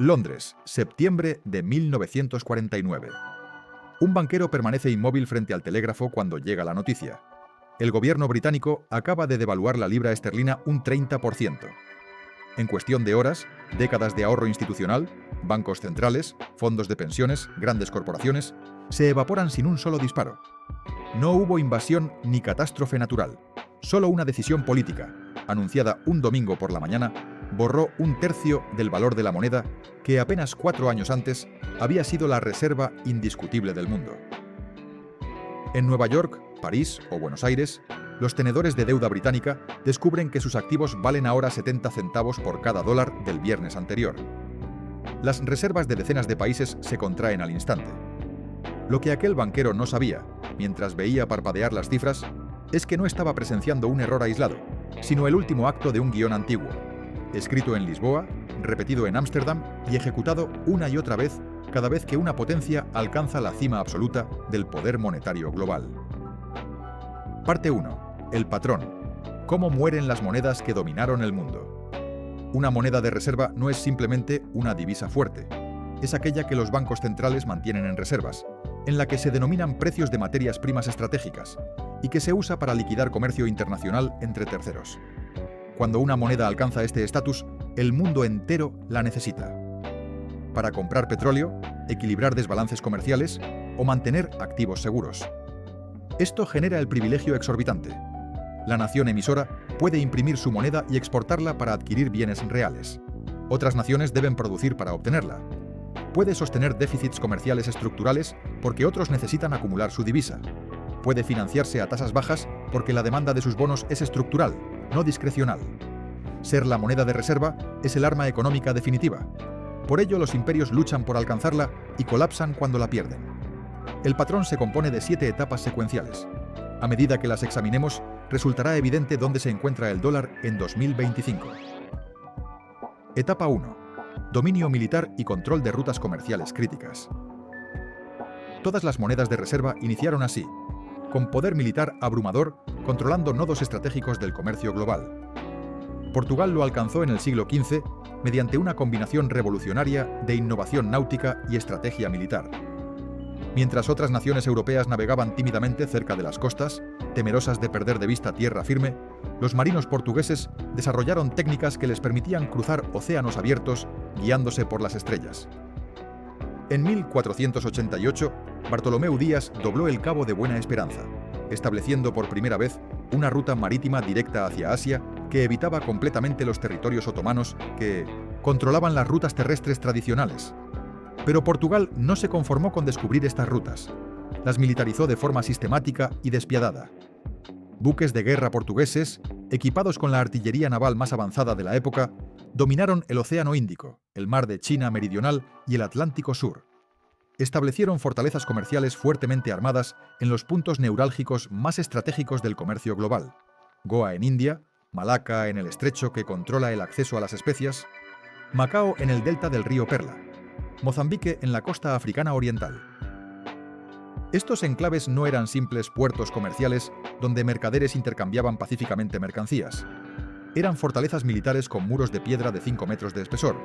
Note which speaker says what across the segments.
Speaker 1: Londres, septiembre de 1949. Un banquero permanece inmóvil frente al telégrafo cuando llega la noticia. El gobierno británico acaba de devaluar la libra esterlina un 30%. En cuestión de horas, décadas de ahorro institucional, bancos centrales, fondos de pensiones, grandes corporaciones, se evaporan sin un solo disparo. No hubo invasión ni catástrofe natural, solo una decisión política, anunciada un domingo por la mañana, borró un tercio del valor de la moneda que apenas 4 años antes había sido la reserva indiscutible del mundo. En Nueva York, París o Buenos Aires, los tenedores de deuda británica descubren que sus activos valen ahora 70 centavos por cada dólar del viernes anterior. Las reservas de decenas de países se contraen al instante. Lo que aquel banquero no sabía, mientras veía parpadear las cifras, es que no estaba presenciando un error aislado, sino el último acto de un guión antiguo, escrito en Lisboa, repetido en Ámsterdam y ejecutado una y otra vez cada vez que una potencia alcanza la cima absoluta del poder monetario global. Parte 1. El patrón. ¿Cómo mueren las monedas que dominaron el mundo? Una moneda de reserva no es simplemente una divisa fuerte. Es aquella que los bancos centrales mantienen en reservas, en la que se denominan precios de materias primas estratégicas y que se usa para liquidar comercio internacional entre terceros. Cuando una moneda alcanza este estatus, el mundo entero la necesita. Para comprar petróleo, equilibrar desbalances comerciales o mantener activos seguros. Esto genera el privilegio exorbitante. La nación emisora puede imprimir su moneda y exportarla para adquirir bienes reales. Otras naciones deben producir para obtenerla. Puede sostener déficits comerciales estructurales porque otros necesitan acumular su divisa. Puede financiarse a tasas bajas porque la demanda de sus bonos es estructural, no discrecional. Ser la moneda de reserva es el arma económica definitiva. Por ello, los imperios luchan por alcanzarla y colapsan cuando la pierden. El patrón se compone de 7 etapas secuenciales. A medida que las examinemos, resultará evidente dónde se encuentra el dólar en 2025. Etapa 1. Dominio militar y control de rutas comerciales críticas. Todas las monedas de reserva iniciaron así, con poder militar abrumador, controlando nodos estratégicos del comercio global. Portugal lo alcanzó en el siglo XV mediante una combinación revolucionaria de innovación náutica y estrategia militar. Mientras otras naciones europeas navegaban tímidamente cerca de las costas, temerosas de perder de vista tierra firme, los marinos portugueses desarrollaron técnicas que les permitían cruzar océanos abiertos guiándose por las estrellas. En 1488, Bartolomeu Díaz dobló el Cabo de Buena Esperanza, estableciendo por primera vez una ruta marítima directa hacia Asia que evitaba completamente los territorios otomanos que controlaban las rutas terrestres tradicionales. Pero Portugal no se conformó con descubrir estas rutas. Las militarizó de forma sistemática y despiadada. Buques de guerra portugueses, equipados con la artillería naval más avanzada de la época, dominaron el Océano Índico, el Mar de China Meridional y el Atlántico Sur. Establecieron fortalezas comerciales fuertemente armadas en los puntos neurálgicos más estratégicos del comercio global: Goa en India, Malaca en el estrecho que controla el acceso a las especias, Macao en el delta del río Perla, Mozambique en la costa africana oriental. Estos enclaves no eran simples puertos comerciales donde mercaderes intercambiaban pacíficamente mercancías. Eran fortalezas militares con muros de piedra de 5 metros de espesor,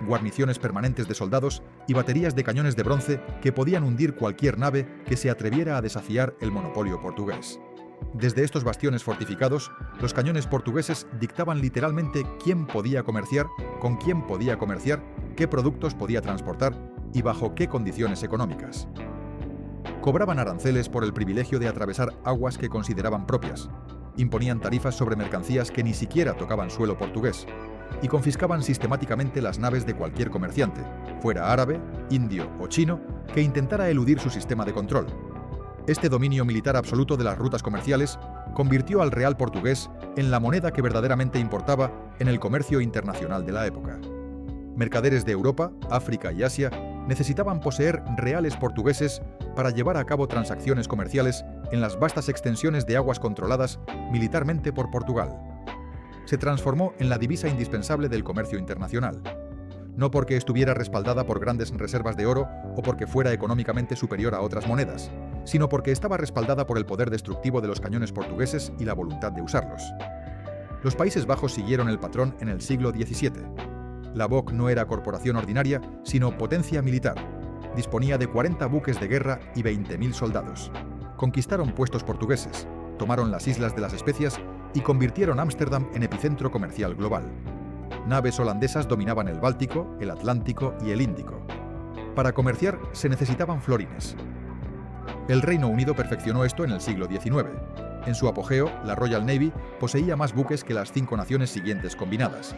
Speaker 1: guarniciones permanentes de soldados y baterías de cañones de bronce que podían hundir cualquier nave que se atreviera a desafiar el monopolio portugués. Desde estos bastiones fortificados, los cañones portugueses dictaban literalmente quién podía comerciar, con quién podía comerciar, qué productos podía transportar y bajo qué condiciones económicas. Cobraban aranceles por el privilegio de atravesar aguas que consideraban propias, imponían tarifas sobre mercancías que ni siquiera tocaban suelo portugués y confiscaban sistemáticamente las naves de cualquier comerciante, fuera árabe, indio o chino, que intentara eludir su sistema de control. Este dominio militar absoluto de las rutas comerciales convirtió al real portugués en la moneda que verdaderamente importaba en el comercio internacional de la época. Mercaderes de Europa, África y Asia necesitaban poseer reales portugueses para llevar a cabo transacciones comerciales en las vastas extensiones de aguas controladas militarmente por Portugal. Se transformó en la divisa indispensable del comercio internacional, no porque estuviera respaldada por grandes reservas de oro o porque fuera económicamente superior a otras monedas, sino porque estaba respaldada por el poder destructivo de los cañones portugueses y la voluntad de usarlos. Los Países Bajos siguieron el patrón en el siglo XVII. La BOC no era corporación ordinaria, sino potencia militar. Disponía de 40 buques de guerra y 20.000 soldados. Conquistaron puestos portugueses, tomaron las Islas de las Especias y convirtieron Ámsterdam en epicentro comercial global. Naves holandesas dominaban el Báltico, el Atlántico y el Índico. Para comerciar se necesitaban florines. El Reino Unido perfeccionó esto en el siglo XIX. En su apogeo, la Royal Navy poseía más buques que las 5 naciones siguientes combinadas.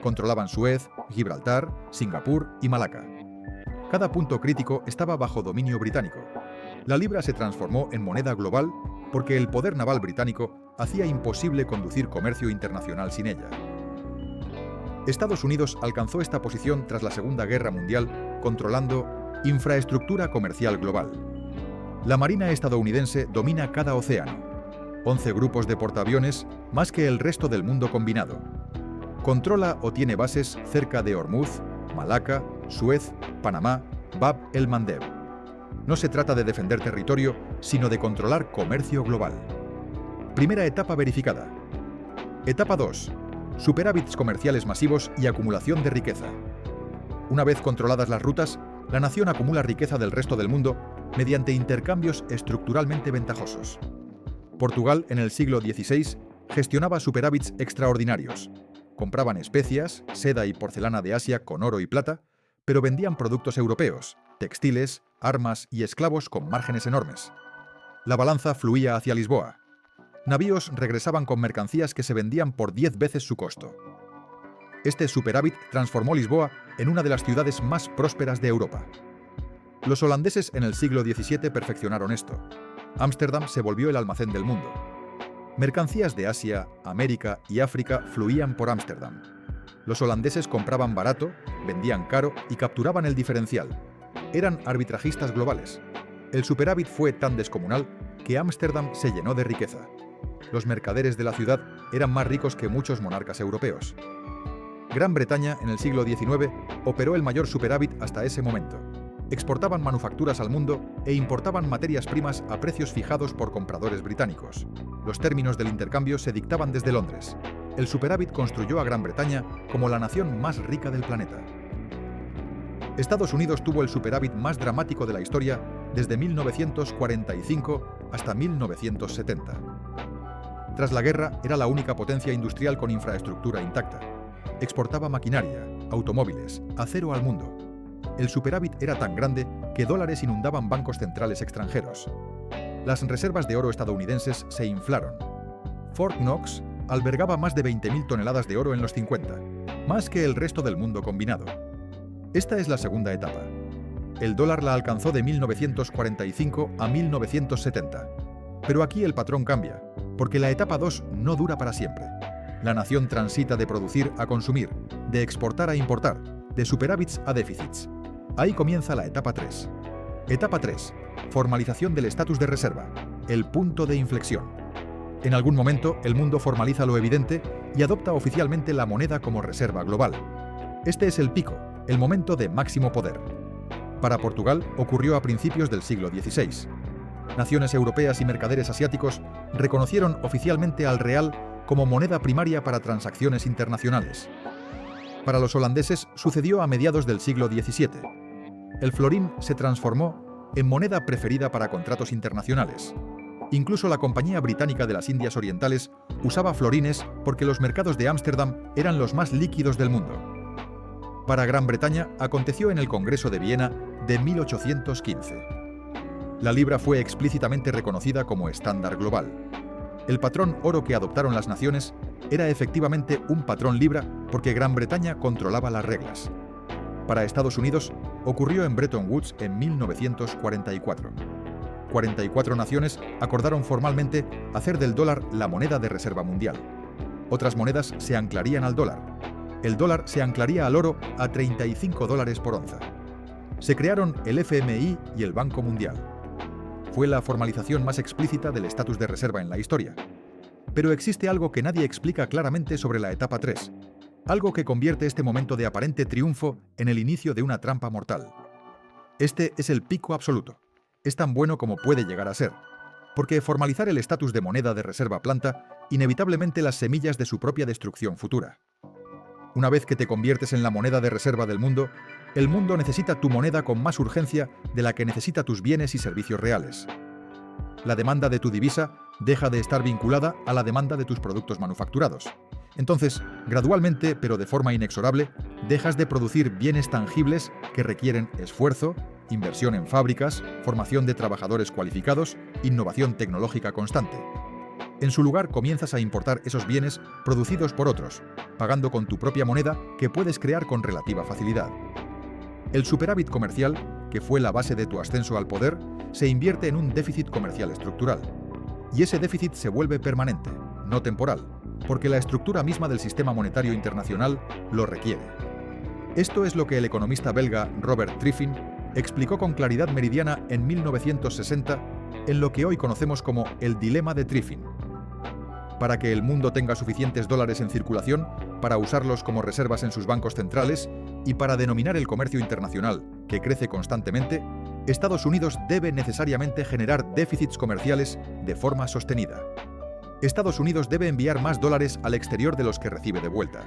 Speaker 1: Controlaban Suez, Gibraltar, Singapur y Malaca. Cada punto crítico estaba bajo dominio británico. La libra se transformó en moneda global porque el poder naval británico hacía imposible conducir comercio internacional sin ella. Estados Unidos alcanzó esta posición tras la Segunda Guerra Mundial, controlando infraestructura comercial global. La Marina estadounidense domina cada océano. 11 grupos de portaaviones, más que el resto del mundo combinado. Controla o tiene bases cerca de Hormuz, Malaca, Suez, Panamá, Bab el Mandeb. No se trata de defender territorio, sino de controlar comercio global. Primera etapa verificada. Etapa 2. Superávits comerciales masivos y acumulación de riqueza. Una vez controladas las rutas, la nación acumula riqueza del resto del mundo mediante intercambios estructuralmente ventajosos. Portugal, en el siglo XVI, gestionaba superávits extraordinarios. Compraban especias, seda y porcelana de Asia con oro y plata, pero vendían productos europeos, textiles, armas y esclavos con márgenes enormes. La balanza fluía hacia Lisboa. Navíos regresaban con mercancías que se vendían por 10 veces su costo. Este superávit transformó Lisboa en una de las ciudades más prósperas de Europa. Los holandeses en el siglo XVII perfeccionaron esto. Ámsterdam se volvió el almacén del mundo. Mercancías de Asia, América y África fluían por Ámsterdam. Los holandeses compraban barato, vendían caro y capturaban el diferencial. Eran arbitrajistas globales. El superávit fue tan descomunal que Ámsterdam se llenó de riqueza. Los mercaderes de la ciudad eran más ricos que muchos monarcas europeos. Gran Bretaña, en el siglo XIX, operó el mayor superávit hasta ese momento. Exportaban manufacturas al mundo e importaban materias primas a precios fijados por compradores británicos. Los términos del intercambio se dictaban desde Londres. El superávit construyó a Gran Bretaña como la nación más rica del planeta. Estados Unidos tuvo el superávit más dramático de la historia desde 1945 hasta 1970. Tras la guerra, era la única potencia industrial con infraestructura intacta. Exportaba maquinaria, automóviles, acero al mundo. El superávit era tan grande que dólares inundaban bancos centrales extranjeros. Las reservas de oro estadounidenses se inflaron. Fort Knox albergaba más de 20.000 toneladas de oro en los 50, más que el resto del mundo combinado. Esta es la segunda etapa. El dólar la alcanzó de 1945 a 1970. Pero aquí el patrón cambia, porque la etapa 2 no dura para siempre. La nación transita de producir a consumir, de exportar a importar, de superávits a déficits. Ahí comienza la etapa 3. Etapa 3. Formalización del estatus de reserva, el punto de inflexión. En algún momento, el mundo formaliza lo evidente y adopta oficialmente la moneda como reserva global. Este es el pico, el momento de máximo poder. Para Portugal, ocurrió a principios del siglo XVI. Naciones europeas y mercaderes asiáticos reconocieron oficialmente al real como moneda primaria para transacciones internacionales. Para los holandeses sucedió a mediados del siglo XVII. El florín se transformó en moneda preferida para contratos internacionales. Incluso la Compañía Británica de las Indias Orientales usaba florines porque los mercados de Ámsterdam eran los más líquidos del mundo. Para Gran Bretaña aconteció en el Congreso de Viena de 1815. La libra fue explícitamente reconocida como estándar global. El patrón oro que adoptaron las naciones era efectivamente un patrón libra porque Gran Bretaña controlaba las reglas. Para Estados Unidos, ocurrió en Bretton Woods en 1944. 44 naciones acordaron formalmente hacer del dólar la moneda de reserva mundial. Otras monedas se anclarían al dólar. El dólar se anclaría al oro a $35 por onza. Se crearon el FMI y el Banco Mundial. Fue la formalización más explícita del estatus de reserva en la historia. Pero existe algo que nadie explica claramente sobre la etapa 3, algo que convierte este momento de aparente triunfo en el inicio de una trampa mortal. Este es el pico absoluto. Es tan bueno como puede llegar a ser, porque formalizar el estatus de moneda de reserva planta inevitablemente las semillas de su propia destrucción futura. Una vez que te conviertes en la moneda de reserva del mundo, el mundo necesita tu moneda con más urgencia de la que necesita tus bienes y servicios reales. La demanda de tu divisa deja de estar vinculada a la demanda de tus productos manufacturados. Entonces, gradualmente, pero de forma inexorable, dejas de producir bienes tangibles que requieren esfuerzo, inversión en fábricas, formación de trabajadores cualificados, innovación tecnológica constante. En su lugar, comienzas a importar esos bienes producidos por otros, pagando con tu propia moneda que puedes crear con relativa facilidad. El superávit comercial, que fue la base de tu ascenso al poder, se invierte en un déficit comercial estructural. Y ese déficit se vuelve permanente, no temporal, porque la estructura misma del sistema monetario internacional lo requiere. Esto es lo que el economista belga Robert Triffin explicó con claridad meridiana en 1960 en lo que hoy conocemos como el dilema de Triffin. Para que el mundo tenga suficientes dólares en circulación, para usarlos como reservas en sus bancos centrales y para denominar el comercio internacional, que crece constantemente, Estados Unidos debe necesariamente generar déficits comerciales de forma sostenida. Estados Unidos debe enviar más dólares al exterior de los que recibe de vuelta.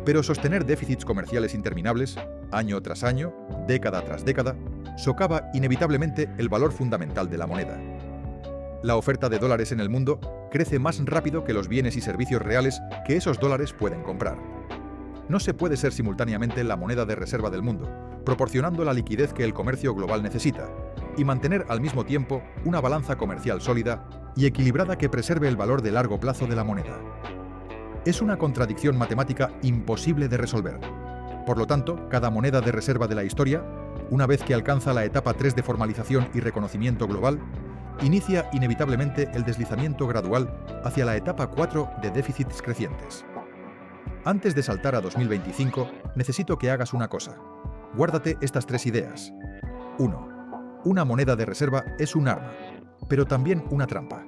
Speaker 1: Pero sostener déficits comerciales interminables, año tras año, década tras década, socava inevitablemente el valor fundamental de la moneda. La oferta de dólares en el mundo crece más rápido que los bienes y servicios reales que esos dólares pueden comprar. No se puede ser simultáneamente la moneda de reserva del mundo, proporcionando la liquidez que el comercio global necesita, y mantener al mismo tiempo una balanza comercial sólida y equilibrada que preserve el valor de largo plazo de la moneda. Es una contradicción matemática imposible de resolver. Por lo tanto, cada moneda de reserva de la historia, una vez que alcanza la etapa 3 de formalización y reconocimiento global, inicia inevitablemente el deslizamiento gradual hacia la etapa 4 de déficits crecientes. Antes de saltar a 2025, necesito que hagas una cosa. Guárdate estas 3 ideas. 1. Una moneda de reserva es un arma, pero también una trampa.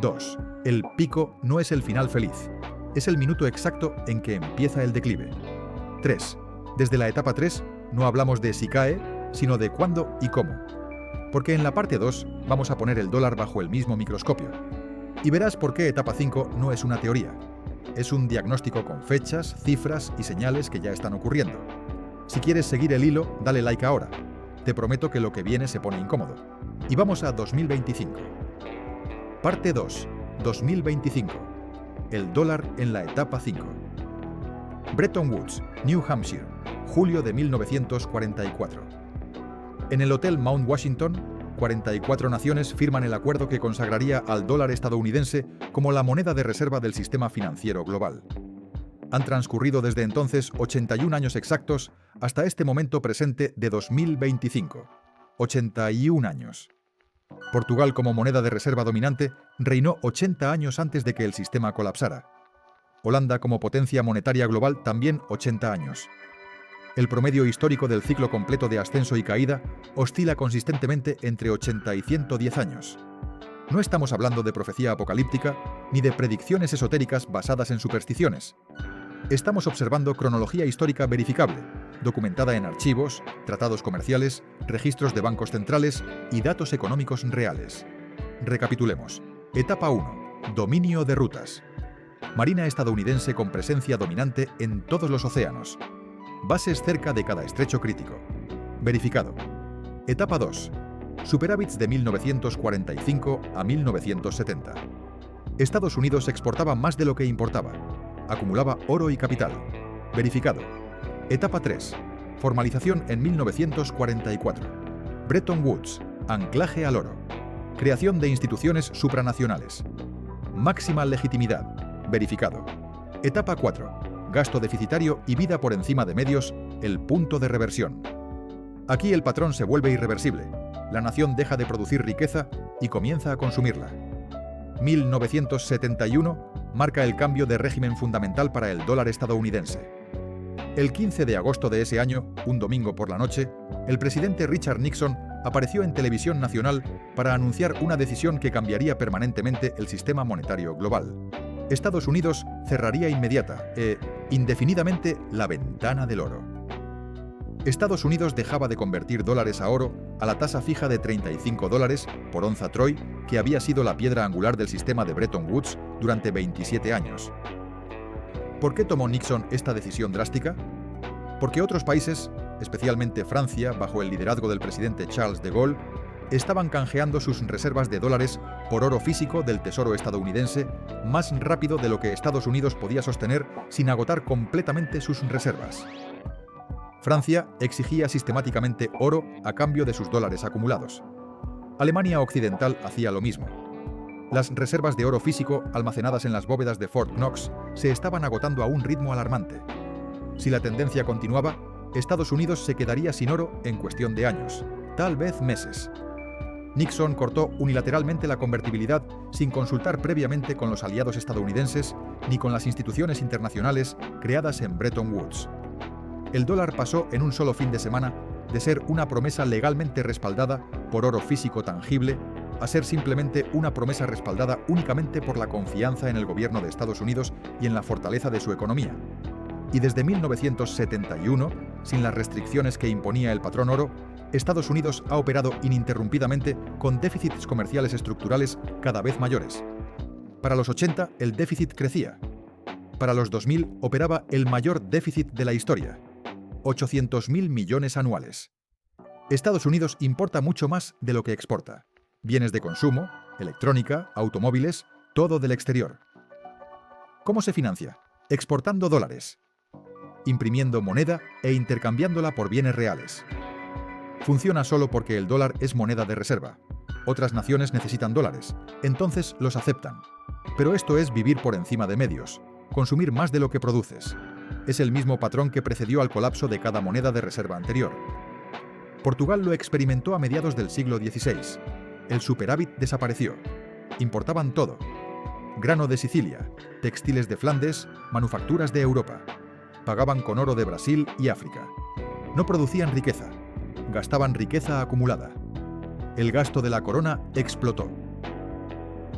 Speaker 1: 2. El pico no es el final feliz, es el minuto exacto en que empieza el declive. 3. Desde la etapa 3 no hablamos de si cae, sino de cuándo y cómo. Porque en la parte 2 vamos a poner el dólar bajo el mismo microscopio. Y verás por qué etapa 5 no es una teoría. Es un diagnóstico con fechas, cifras y señales que ya están ocurriendo. Si quieres seguir el hilo, dale like ahora. Te prometo que lo que viene se pone incómodo. Y vamos a 2025. Parte 2. 2025. El dólar en la etapa 5. Bretton Woods, New Hampshire, julio de 1944. En el Hotel Mount Washington, 44 naciones firman el acuerdo que consagraría al dólar estadounidense como la moneda de reserva del sistema financiero global. Han transcurrido desde entonces 81 años exactos hasta este momento presente de 2025. 81 años. Portugal, como moneda de reserva dominante, reinó 80 años antes de que el sistema colapsara. Holanda, como potencia monetaria global, también 80 años. El promedio histórico del ciclo completo de ascenso y caída oscila consistentemente entre 80 y 110 años. No estamos hablando de profecía apocalíptica ni de predicciones esotéricas basadas en supersticiones. Estamos observando cronología histórica verificable, documentada en archivos, tratados comerciales, registros de bancos centrales y datos económicos reales. Recapitulemos. Etapa 1. Dominio de rutas. Marina estadounidense con presencia dominante en todos los océanos. Bases cerca de cada estrecho crítico. Verificado. Etapa 2. Superávits de 1945 a 1970. Estados Unidos exportaba más de lo que importaba. Acumulaba oro y capital. Verificado. Etapa 3. Formalización en 1944. Bretton Woods. Anclaje al oro. Creación de instituciones supranacionales. Máxima legitimidad. Verificado. Etapa 4. Gasto deficitario y vida por encima de medios, el punto de reversión. Aquí el patrón se vuelve irreversible. La nación deja de producir riqueza y comienza a consumirla. 1971 marca el cambio de régimen fundamental para el dólar estadounidense. El 15 de agosto de ese año, un domingo por la noche, el presidente Richard Nixon apareció en televisión nacional para anunciar una decisión que cambiaría permanentemente el sistema monetario global. Estados Unidos cerraría inmediata e indefinidamente la ventana del oro. Estados Unidos dejaba de convertir dólares a oro a la tasa fija de $35 por onza Troy, que había sido la piedra angular del sistema de Bretton Woods durante 27 años. ¿Por qué tomó Nixon esta decisión drástica? Porque otros países, especialmente Francia, bajo el liderazgo del presidente Charles de Gaulle, estaban canjeando sus reservas de dólares por oro físico del Tesoro estadounidense más rápido de lo que Estados Unidos podía sostener sin agotar completamente sus reservas. Francia exigía sistemáticamente oro a cambio de sus dólares acumulados. Alemania Occidental hacía lo mismo. Las reservas de oro físico almacenadas en las bóvedas de Fort Knox se estaban agotando a un ritmo alarmante. Si la tendencia continuaba, Estados Unidos se quedaría sin oro en cuestión de años, tal vez meses. Nixon cortó unilateralmente la convertibilidad sin consultar previamente con los aliados estadounidenses ni con las instituciones internacionales creadas en Bretton Woods. El dólar pasó en un solo fin de semana de ser una promesa legalmente respaldada por oro físico tangible a ser simplemente una promesa respaldada únicamente por la confianza en el gobierno de Estados Unidos y en la fortaleza de su economía. Y desde 1971, sin las restricciones que imponía el patrón oro, Estados Unidos ha operado ininterrumpidamente con déficits comerciales estructurales cada vez mayores. Para los 80, el déficit crecía. Para los 2000, operaba el mayor déficit de la historia, 800.000 millones anuales. Estados Unidos importa mucho más de lo que exporta. Bienes de consumo, electrónica, automóviles, todo del exterior. ¿Cómo se financia? Exportando dólares, imprimiendo moneda e intercambiándola por bienes reales. Funciona solo porque el dólar es moneda de reserva. Otras naciones necesitan dólares, entonces los aceptan. Pero esto es vivir por encima de medios, consumir más de lo que produces. Es el mismo patrón que precedió al colapso de cada moneda de reserva anterior. Portugal lo experimentó a mediados del siglo XVI. El superávit desapareció. Importaban todo. Grano de Sicilia, textiles de Flandes, manufacturas de Europa. Pagaban con oro de Brasil y África. No producían riqueza. Gastaban riqueza acumulada. El gasto de la corona explotó.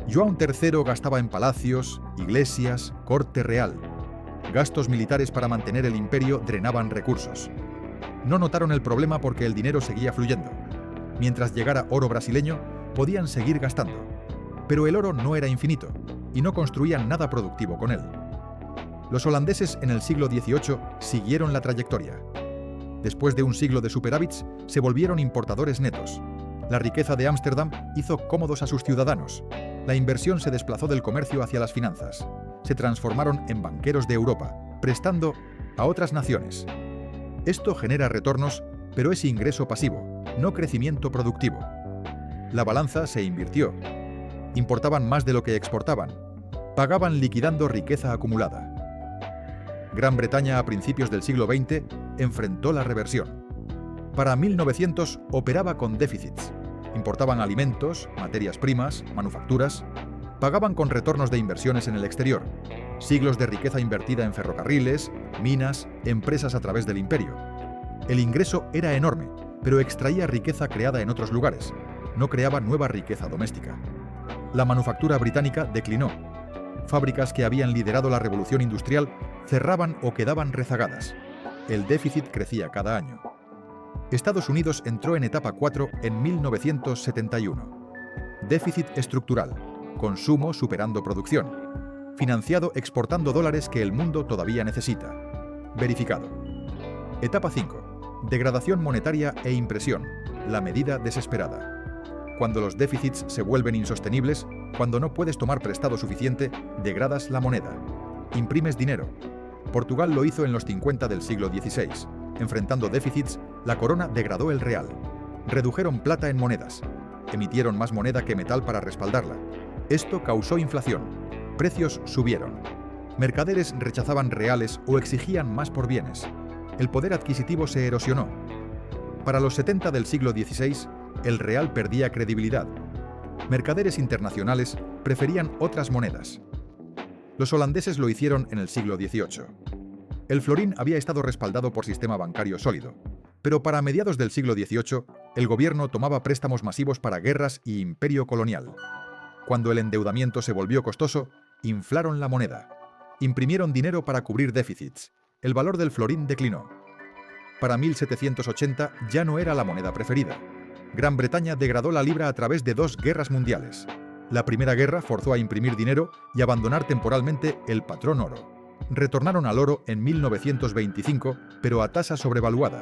Speaker 1: João III gastaba en palacios, iglesias, corte real. Gastos militares para mantener el imperio drenaban recursos. No notaron el problema porque el dinero seguía fluyendo. Mientras llegara oro brasileño, podían seguir gastando. Pero el oro no era infinito, y no construían nada productivo con él. Los holandeses en el siglo XVIII siguieron la trayectoria. Después de un siglo de superávits, se volvieron importadores netos. La riqueza de Ámsterdam hizo cómodos a sus ciudadanos. La inversión se desplazó del comercio hacia las finanzas. Se transformaron en banqueros de Europa, prestando a otras naciones. Esto genera retornos, pero es ingreso pasivo, no crecimiento productivo. La balanza se invirtió. Importaban más de lo que exportaban. Pagaban liquidando riqueza acumulada. Gran Bretaña a principios del siglo XX enfrentó la reversión. Para 1900 operaba con déficits. Importaban alimentos, materias primas, manufacturas. Pagaban con retornos de inversiones en el exterior. Siglos de riqueza invertida en ferrocarriles, minas, empresas a través del imperio. El ingreso era enorme, pero extraía riqueza creada en otros lugares. No creaba nueva riqueza doméstica. La manufactura británica declinó. Fábricas que habían liderado la revolución industrial cerraban o quedaban rezagadas. El déficit crecía cada año. Estados Unidos entró en etapa 4 en 1971. Déficit estructural, consumo superando producción, financiado exportando dólares que el mundo todavía necesita. Verificado. Etapa 5. Degradación monetaria e impresión, la medida desesperada. Cuando los déficits se vuelven insostenibles, cuando no puedes tomar prestado suficiente, degradas la moneda. Imprimes dinero. Portugal lo hizo en los 50 del siglo XVI. Enfrentando déficits, la corona degradó el real. Redujeron plata en monedas. Emitieron más moneda que metal para respaldarla. Esto causó inflación. Precios subieron. Mercaderes rechazaban reales o exigían más por bienes. El poder adquisitivo se erosionó. Para los 70 del siglo XVI, el real perdía credibilidad. Mercaderes internacionales preferían otras monedas. Los holandeses lo hicieron en el siglo XVIII. El florín había estado respaldado por sistema bancario sólido, pero para mediados del siglo XVIII, el gobierno tomaba préstamos masivos para guerras y imperio colonial. Cuando el endeudamiento se volvió costoso, inflaron la moneda. Imprimieron dinero para cubrir déficits. El valor del florín declinó. Para 1780 ya no era la moneda preferida. Gran Bretaña degradó la libra a través de 2 guerras mundiales. La Primera Guerra forzó a imprimir dinero y abandonar temporalmente el patrón oro. Retornaron al oro en 1925, pero a tasa sobrevaluada.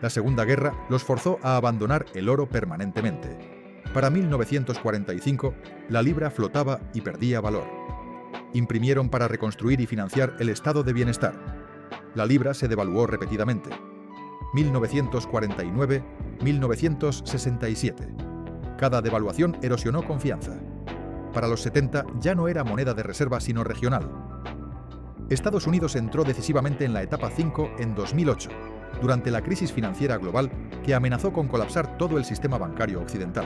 Speaker 1: La Segunda Guerra los forzó a abandonar el oro permanentemente. Para 1945, la libra flotaba y perdía valor. Imprimieron para reconstruir y financiar el estado de bienestar. La libra se devaluó repetidamente. 1949, 1967. Cada devaluación erosionó confianza. Para los 70 ya no era moneda de reserva sino regional. Estados Unidos entró decisivamente en la etapa 5 en 2008, durante la crisis financiera global que amenazó con colapsar todo el sistema bancario occidental.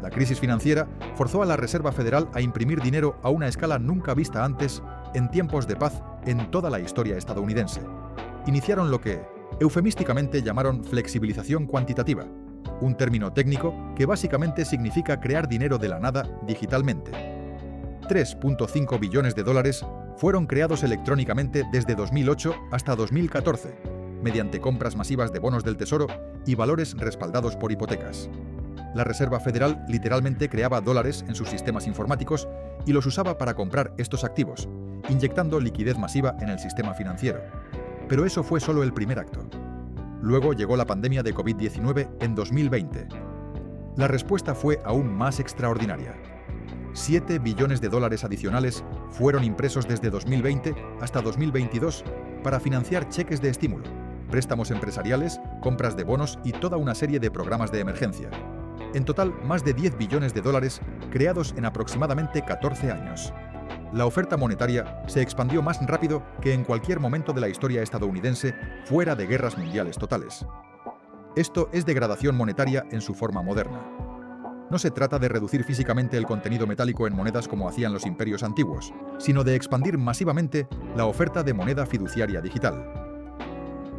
Speaker 1: La crisis financiera forzó a la Reserva Federal a imprimir dinero a una escala nunca vista antes en tiempos de paz en toda la historia estadounidense. Iniciaron lo que, eufemísticamente, llamaron flexibilización cuantitativa, un término técnico que básicamente significa crear dinero de la nada digitalmente. 3.5 billones de dólares fueron creados electrónicamente desde 2008 hasta 2014, mediante compras masivas de bonos del Tesoro y valores respaldados por hipotecas. La Reserva Federal literalmente creaba dólares en sus sistemas informáticos y los usaba para comprar estos activos, inyectando liquidez masiva en el sistema financiero. Pero eso fue solo el primer acto. Luego llegó la pandemia de COVID-19 en 2020. La respuesta fue aún más extraordinaria. 7 billones de dólares adicionales fueron impresos desde 2020 hasta 2022 para financiar cheques de estímulo, préstamos empresariales, compras de bonos y toda una serie de programas de emergencia. En total, más de 10 billones de dólares creados en aproximadamente 14 años. La oferta monetaria se expandió más rápido que en cualquier momento de la historia estadounidense fuera de guerras mundiales totales. Esto es degradación monetaria en su forma moderna. No se trata de reducir físicamente el contenido metálico en monedas como hacían los imperios antiguos, sino de expandir masivamente la oferta de moneda fiduciaria digital.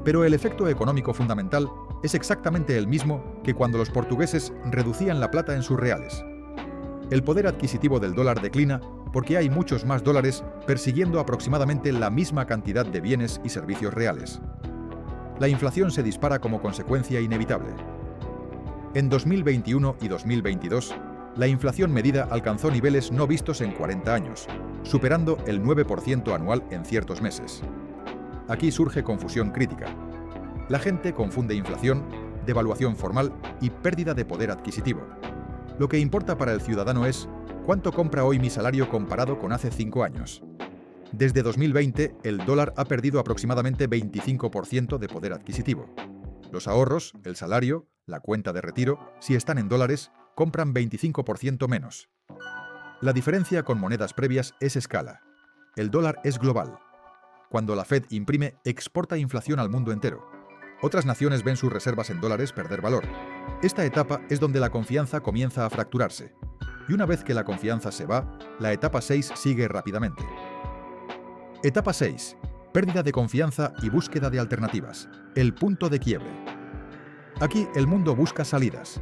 Speaker 1: Pero el efecto económico fundamental es exactamente el mismo que cuando los portugueses reducían la plata en sus reales. El poder adquisitivo del dólar declina porque hay muchos más dólares persiguiendo aproximadamente la misma cantidad de bienes y servicios reales. La inflación se dispara como consecuencia inevitable. En 2021 y 2022, la inflación medida alcanzó niveles no vistos en 40 años, superando el 9% anual en ciertos meses. Aquí surge confusión crítica. La gente confunde inflación, devaluación formal y pérdida de poder adquisitivo. Lo que importa para el ciudadano es cuánto compra hoy mi salario comparado con hace 5 años. Desde 2020, el dólar ha perdido aproximadamente 25% de poder adquisitivo. Los ahorros, el salario, la cuenta de retiro, si están en dólares, compran 25% menos. La diferencia con monedas previas es escala. El dólar es global. Cuando la Fed imprime, exporta inflación al mundo entero. Otras naciones ven sus reservas en dólares perder valor. Esta etapa es donde la confianza comienza a fracturarse. Y una vez que la confianza se va, la etapa 6 sigue rápidamente. Etapa 6. Pérdida de confianza y búsqueda de alternativas. El punto de quiebre. Aquí el mundo busca salidas.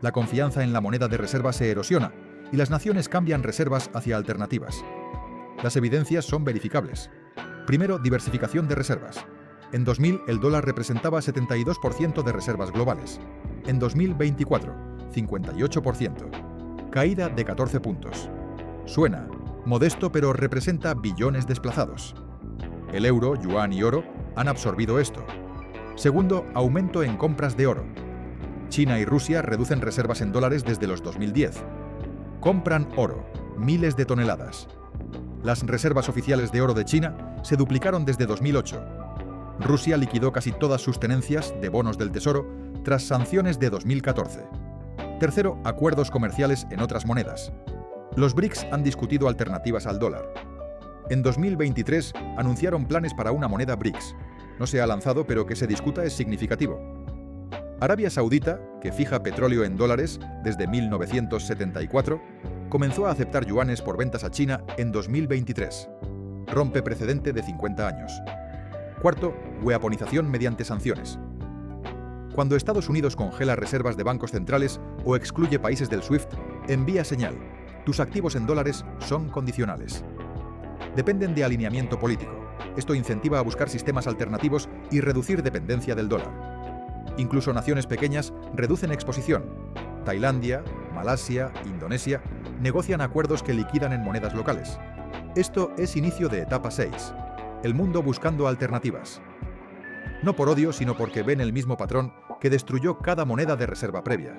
Speaker 1: La confianza en la moneda de reserva se erosiona y las naciones cambian reservas hacia alternativas. Las evidencias son verificables. Primero, diversificación de reservas. En 2000, el dólar representaba 72% de reservas globales. En 2024, 58%. Caída de 14 puntos. Suena modesto, pero representa billones desplazados. El euro, yuan y oro han absorbido esto. Segundo, aumento en compras de oro. China y Rusia reducen reservas en dólares desde los 2010. Compran oro, miles de toneladas. Las reservas oficiales de oro de China se duplicaron desde 2008. Rusia liquidó casi todas sus tenencias de bonos del Tesoro tras sanciones de 2014. Tercero, acuerdos comerciales en otras monedas. Los BRICS han discutido alternativas al dólar. En 2023 anunciaron planes para una moneda BRICS. No se ha lanzado, pero que se discuta es significativo. Arabia Saudita, que fija petróleo en dólares desde 1974, comenzó a aceptar yuanes por ventas a China en 2023. Rompe precedente de 50 años. Cuarto, weaponización mediante sanciones. Cuando Estados Unidos congela reservas de bancos centrales o excluye países del SWIFT, envía señal: tus activos en dólares son condicionales. Dependen de alineamiento político. Esto incentiva a buscar sistemas alternativos y reducir dependencia del dólar. Incluso naciones pequeñas reducen exposición. Tailandia, Malasia, Indonesia negocian acuerdos que liquidan en monedas locales. Esto es inicio de etapa 6. el mundo buscando alternativas. No por odio, sino porque ven el mismo patrón que destruyó cada moneda de reserva previa.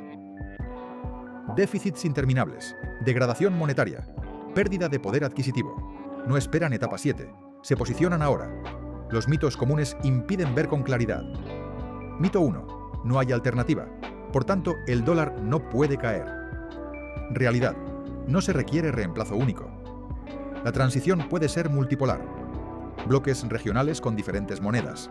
Speaker 1: Déficits interminables, degradación monetaria, pérdida de poder adquisitivo. No esperan etapa 7, se posicionan ahora. Los mitos comunes impiden ver con claridad. Mito 1. No hay alternativa. Por tanto, el dólar no puede caer. Realidad. No se requiere reemplazo único. La transición puede ser multipolar. Bloques regionales con diferentes monedas.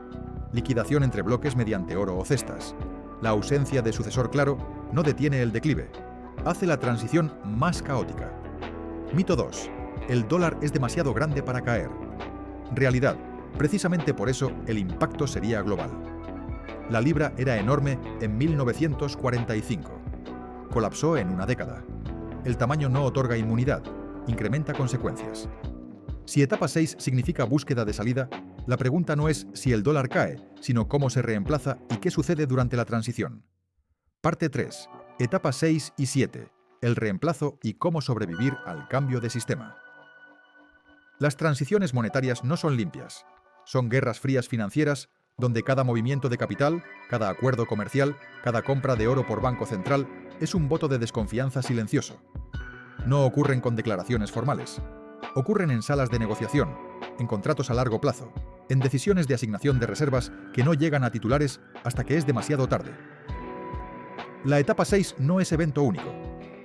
Speaker 1: Liquidación entre bloques mediante oro o cestas. La ausencia de sucesor claro no detiene el declive. Hace la transición más caótica. Mito 2. El dólar es demasiado grande para caer. Realidad. Precisamente por eso el impacto sería global. La libra era enorme en 1945. Colapsó en una década. El tamaño no otorga inmunidad, incrementa consecuencias. Si etapa 6 significa búsqueda de salida, la pregunta no es si el dólar cae, sino cómo se reemplaza y qué sucede durante la transición. Parte 3. Etapas 6 y 7. El reemplazo y cómo sobrevivir al cambio de sistema. Las transiciones monetarias no son limpias. Son guerras frías financieras donde cada movimiento de capital, cada acuerdo comercial, cada compra de oro por banco central es un voto de desconfianza silencioso. No ocurren con declaraciones formales. Ocurren en salas de negociación, en contratos a largo plazo, en decisiones de asignación de reservas que no llegan a titulares hasta que es demasiado tarde. La etapa 6 no es evento único,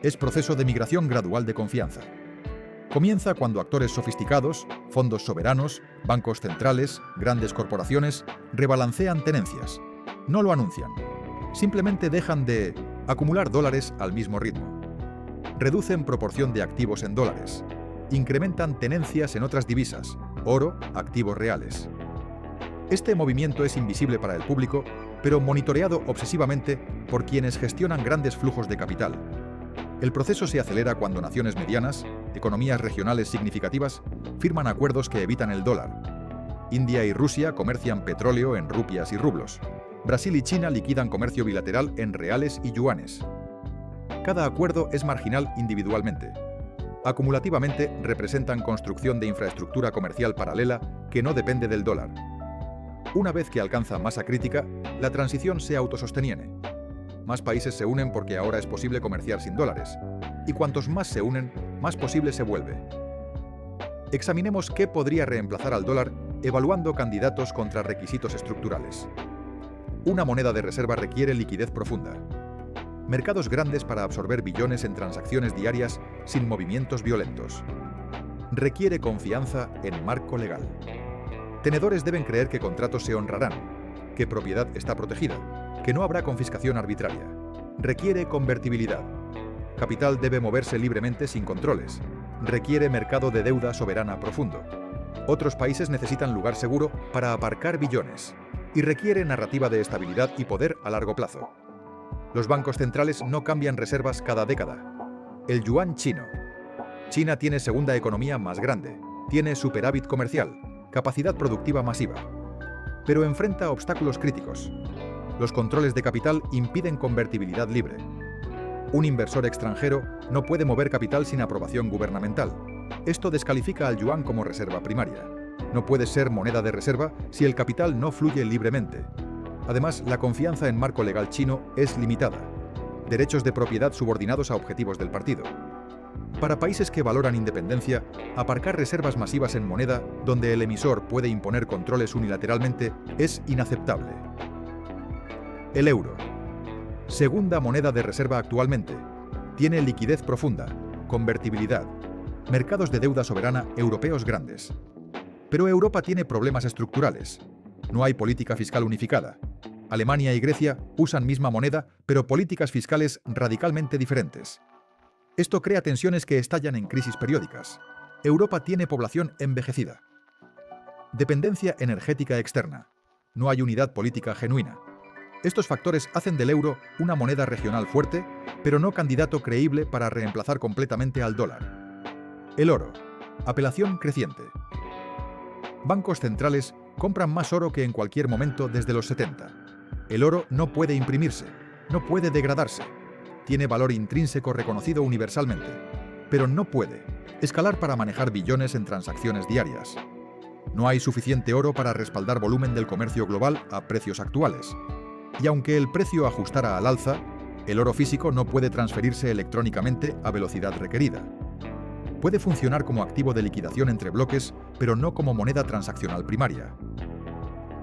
Speaker 1: es proceso de migración gradual de confianza. Comienza cuando actores sofisticados, fondos soberanos, bancos centrales, grandes corporaciones, rebalancean tenencias. No lo anuncian. Simplemente dejan de acumular dólares al mismo ritmo. Reducen proporción de activos en dólares. Incrementan tenencias en otras divisas, oro, activos reales. Este movimiento es invisible para el público, pero monitoreado obsesivamente por quienes gestionan grandes flujos de capital. El proceso se acelera cuando naciones medianas, economías regionales significativas, firman acuerdos que evitan el dólar. India y Rusia comercian petróleo en rupias y rublos. Brasil y China liquidan comercio bilateral en reales y yuanes. Cada acuerdo es marginal individualmente. Acumulativamente representan construcción de infraestructura comercial paralela que no depende del dólar. Una vez que alcanza masa crítica, la transición se autosostiene. Más países se unen porque ahora es posible comerciar sin dólares. Y cuantos más se unen, más posible se vuelve. Examinemos qué podría reemplazar al dólar evaluando candidatos contra requisitos estructurales. Una moneda de reserva requiere liquidez profunda. Mercados grandes para absorber billones en transacciones diarias sin movimientos violentos. Requiere confianza en marco legal. Tenedores deben creer que contratos se honrarán, que propiedad está protegida, que no habrá confiscación arbitraria. Requiere convertibilidad. Capital debe moverse libremente sin controles. Requiere mercado de deuda soberana profundo. Otros países necesitan lugar seguro para aparcar billones. Y requiere narrativa de estabilidad y poder a largo plazo. Los bancos centrales no cambian reservas cada década. El yuan chino. China tiene segunda economía más grande. Tiene superávit comercial, capacidad productiva masiva. Pero enfrenta obstáculos críticos. Los controles de capital impiden convertibilidad libre. Un inversor extranjero no puede mover capital sin aprobación gubernamental. Esto descalifica al yuan como reserva primaria. No puede ser moneda de reserva si el capital no fluye libremente. Además, la confianza en marco legal chino es limitada. Derechos de propiedad subordinados a objetivos del partido. Para países que valoran independencia, aparcar reservas masivas en moneda donde el emisor puede imponer controles unilateralmente es inaceptable. El euro. Segunda moneda de reserva actualmente. Tiene liquidez profunda, convertibilidad, mercados de deuda soberana europeos grandes. Pero Europa tiene problemas estructurales. No hay política fiscal unificada. Alemania y Grecia usan misma moneda, pero políticas fiscales radicalmente diferentes. Esto crea tensiones que estallan en crisis periódicas. Europa tiene población envejecida. Dependencia energética externa. No hay unidad política genuina. Estos factores hacen del euro una moneda regional fuerte, pero no candidato creíble para reemplazar completamente al dólar. El oro. Apelación creciente. Bancos centrales compran más oro que en cualquier momento desde los 70. El oro no puede imprimirse, no puede degradarse. Tiene valor intrínseco reconocido universalmente, pero no puede escalar para manejar billones en transacciones diarias. No hay suficiente oro para respaldar volumen del comercio global a precios actuales. Y aunque el precio ajustara al alza, el oro físico no puede transferirse electrónicamente a velocidad requerida. Puede funcionar como activo de liquidación entre bloques, pero no como moneda transaccional primaria.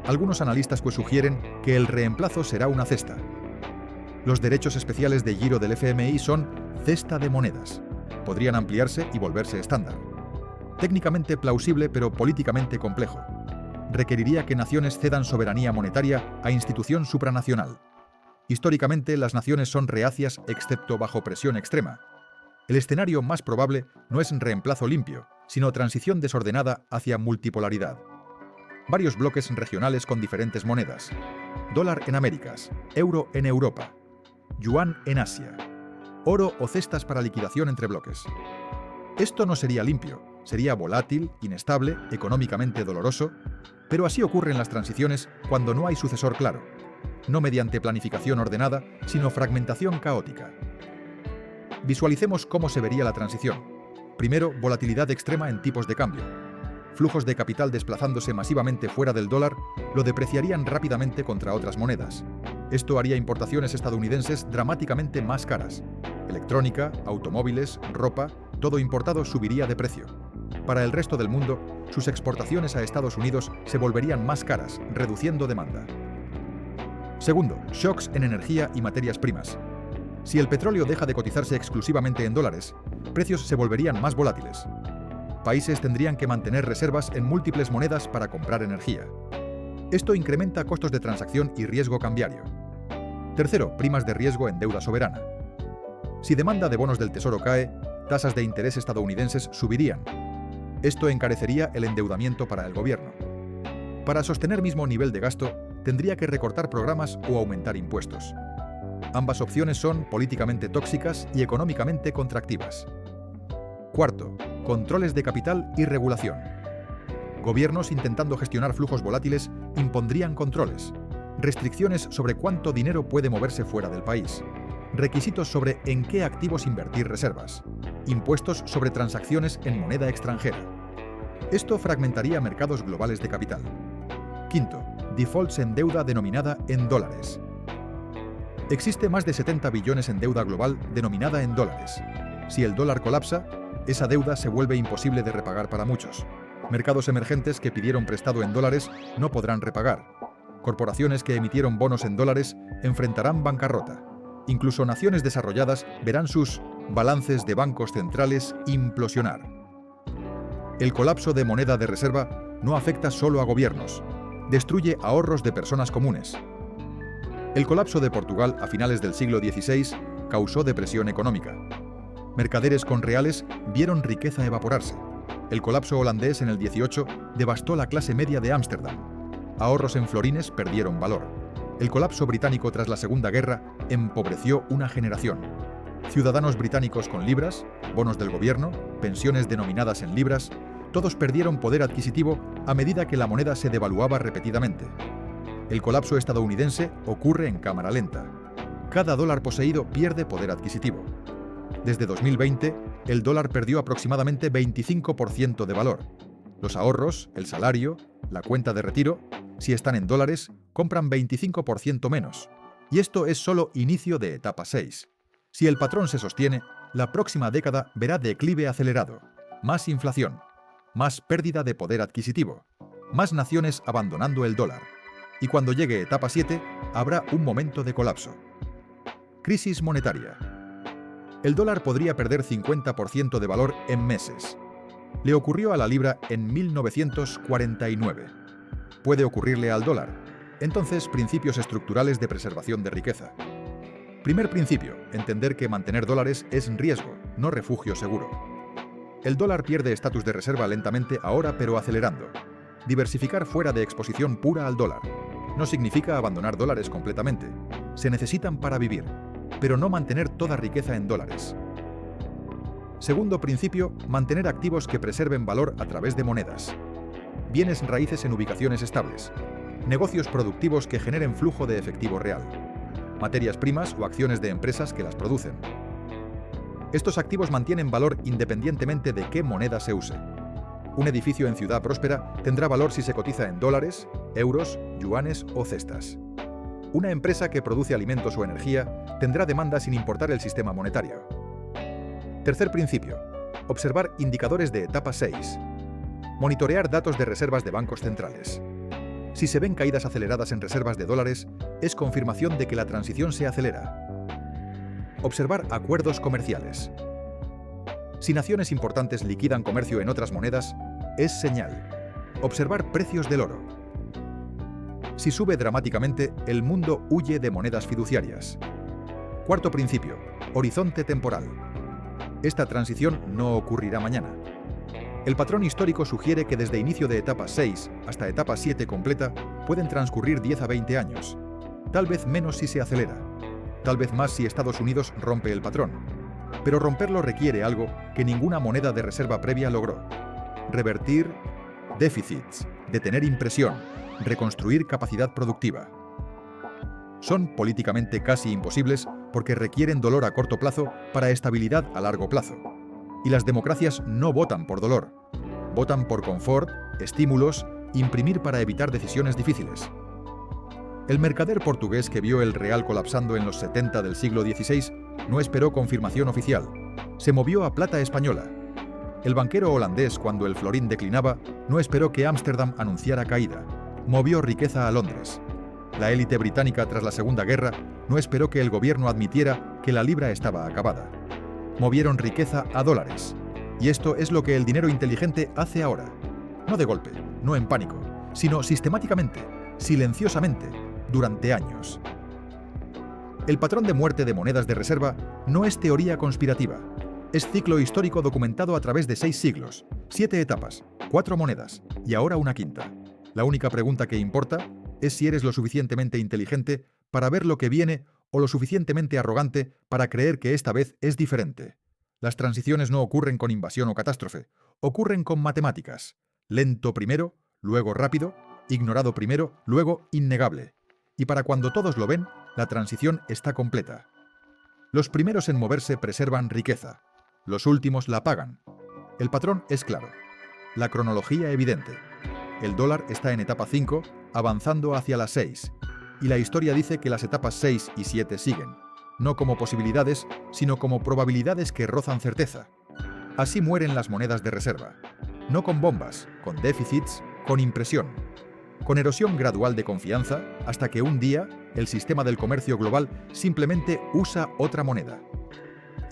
Speaker 1: Algunos analistas sugieren que el reemplazo será una cesta. Los derechos especiales de giro del FMI son cesta de monedas. Podrían ampliarse y volverse estándar. Técnicamente plausible, pero políticamente complejo. Requeriría que naciones cedan soberanía monetaria a institución supranacional. Históricamente, las naciones son reacias excepto bajo presión extrema. El escenario más probable no es reemplazo limpio, sino transición desordenada hacia multipolaridad. Varios bloques regionales con diferentes monedas. Dólar en Américas, euro en Europa, yuan en Asia, oro o cestas para liquidación entre bloques. Esto no sería limpio, sería volátil, inestable, económicamente doloroso, pero así ocurren las transiciones cuando no hay sucesor claro, no mediante planificación ordenada, sino fragmentación caótica. Visualicemos cómo se vería la transición. Primero, volatilidad extrema en tipos de cambio. Flujos de capital desplazándose masivamente fuera del dólar lo depreciarían rápidamente contra otras monedas. Esto haría importaciones estadounidenses dramáticamente más caras. Electrónica, automóviles, ropa, todo importado subiría de precio. Para el resto del mundo, sus exportaciones a Estados Unidos se volverían más caras, reduciendo demanda. Segundo, shocks en energía y materias primas. Si el petróleo deja de cotizarse exclusivamente en dólares, precios se volverían más volátiles. Países tendrían que mantener reservas en múltiples monedas para comprar energía. Esto incrementa costos de transacción y riesgo cambiario. Tercero, primas de riesgo en deuda soberana. Si demanda de bonos del Tesoro cae, tasas de interés estadounidenses subirían. Esto encarecería el endeudamiento para el gobierno. Para sostener mismo nivel de gasto, tendría que recortar programas o aumentar impuestos. Ambas opciones son políticamente tóxicas y económicamente contractivas. Cuarto, controles de capital y regulación. Gobiernos intentando gestionar flujos volátiles impondrían controles, restricciones sobre cuánto dinero puede moverse fuera del país, requisitos sobre en qué activos invertir reservas, impuestos sobre transacciones en moneda extranjera. Esto fragmentaría mercados globales de capital. Quinto, defaults en deuda denominada en dólares. Existe más de 70 billones en deuda global denominada en dólares. Si el dólar colapsa, esa deuda se vuelve imposible de repagar para muchos. Mercados emergentes que pidieron prestado en dólares no podrán repagar. Corporaciones que emitieron bonos en dólares enfrentarán bancarrota. Incluso naciones desarrolladas verán sus balances de bancos centrales implosionar. El colapso de moneda de reserva no afecta solo a gobiernos, destruye ahorros de personas comunes. El colapso de Portugal a finales del siglo XVI causó depresión económica. Mercaderes con reales vieron riqueza evaporarse. El colapso holandés en el 18 devastó la clase media de Ámsterdam. Ahorros en florines perdieron valor. El colapso británico tras la Segunda Guerra empobreció una generación. Ciudadanos británicos con libras, bonos del gobierno, pensiones denominadas en libras, todos perdieron poder adquisitivo a medida que la moneda se devaluaba repetidamente. El colapso estadounidense ocurre en cámara lenta. Cada dólar poseído pierde poder adquisitivo. Desde 2020, el dólar perdió aproximadamente 25% de valor. Los ahorros, el salario, la cuenta de retiro, si están en dólares, compran 25% menos. Y esto es solo inicio de etapa 6. Si el patrón se sostiene, la próxima década verá declive acelerado, más inflación, más pérdida de poder adquisitivo, más naciones abandonando el dólar. Y cuando llegue etapa 7, habrá un momento de colapso. Crisis monetaria. El dólar podría perder 50% de valor en meses. Le ocurrió a la libra en 1949. Puede ocurrirle al dólar. Entonces, principios estructurales de preservación de riqueza. Primer principio, entender que mantener dólares es riesgo, no refugio seguro. El dólar pierde estatus de reserva lentamente ahora, pero acelerando. Diversificar fuera de exposición pura al dólar. No significa abandonar dólares completamente. Se necesitan para vivir, pero no mantener toda riqueza en dólares. Segundo principio, mantener activos que preserven valor a través de monedas. Bienes raíces en ubicaciones estables. Negocios productivos que generen flujo de efectivo real. Materias primas o acciones de empresas que las producen. Estos activos mantienen valor independientemente de qué moneda se use. Un edificio en ciudad próspera tendrá valor si se cotiza en dólares, euros, yuanes o cestas. Una empresa que produce alimentos o energía tendrá demanda sin importar el sistema monetario. Tercer principio. Observar indicadores de etapa 6. Monitorear datos de reservas de bancos centrales. Si se ven caídas aceleradas en reservas de dólares, es confirmación de que la transición se acelera. Observar acuerdos comerciales. Si naciones importantes liquidan comercio en otras monedas, es señal. Observar precios del oro. Si sube dramáticamente, el mundo huye de monedas fiduciarias. Cuarto principio. Horizonte temporal. Esta transición no ocurrirá mañana. El patrón histórico sugiere que desde inicio de etapa 6 hasta etapa 7 completa pueden transcurrir 10 a 20 años. Tal vez menos si se acelera. Tal vez más si Estados Unidos rompe el patrón. Pero romperlo requiere algo que ninguna moneda de reserva previa logró. Revertir déficits, detener impresión, reconstruir capacidad productiva. Son políticamente casi imposibles porque requieren dolor a corto plazo para estabilidad a largo plazo. Y las democracias no votan por dolor. Votan por confort, estímulos, imprimir para evitar decisiones difíciles. El mercader portugués que vio el real colapsando en los 70 del siglo XVI no esperó confirmación oficial. Se movió a plata española. El banquero holandés, cuando el florín declinaba, no esperó que Ámsterdam anunciara caída. Movió riqueza a Londres. La élite británica tras la Segunda Guerra no esperó que el gobierno admitiera que la libra estaba acabada. Movieron riqueza a dólares. Y esto es lo que el dinero inteligente hace ahora. No de golpe, no en pánico, sino sistemáticamente, silenciosamente, durante años. El patrón de muerte de monedas de reserva no es teoría conspirativa. Es ciclo histórico documentado a través de 6 siglos, 7 etapas, 4 monedas y ahora una quinta. La única pregunta que importa es si eres lo suficientemente inteligente para ver lo que viene o lo suficientemente arrogante para creer que esta vez es diferente. Las transiciones no ocurren con invasión o catástrofe, ocurren con matemáticas. Lento primero, luego rápido, ignorado primero, luego innegable. Y para cuando todos lo ven, la transición está completa. Los primeros en moverse preservan riqueza. Los últimos la pagan. El patrón es claro. La cronología evidente. El dólar está en etapa 5, avanzando hacia la 6. Y la historia dice que las etapas 6 y 7 siguen. No como posibilidades, sino como probabilidades que rozan certeza. Así mueren las monedas de reserva. No con bombas, con déficits, con impresión. Con erosión gradual de confianza, hasta que un día el sistema del comercio global simplemente usa otra moneda.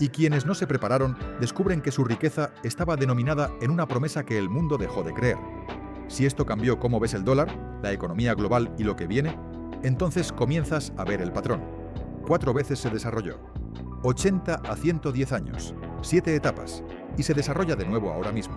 Speaker 1: Y quienes no se prepararon descubren que su riqueza estaba denominada en una promesa que el mundo dejó de creer. Si esto cambió cómo ves el dólar, la economía global y lo que viene, entonces comienzas a ver el patrón. 4 veces se desarrolló. 80 a 110 años, 7 etapas, y se desarrolla de nuevo ahora mismo.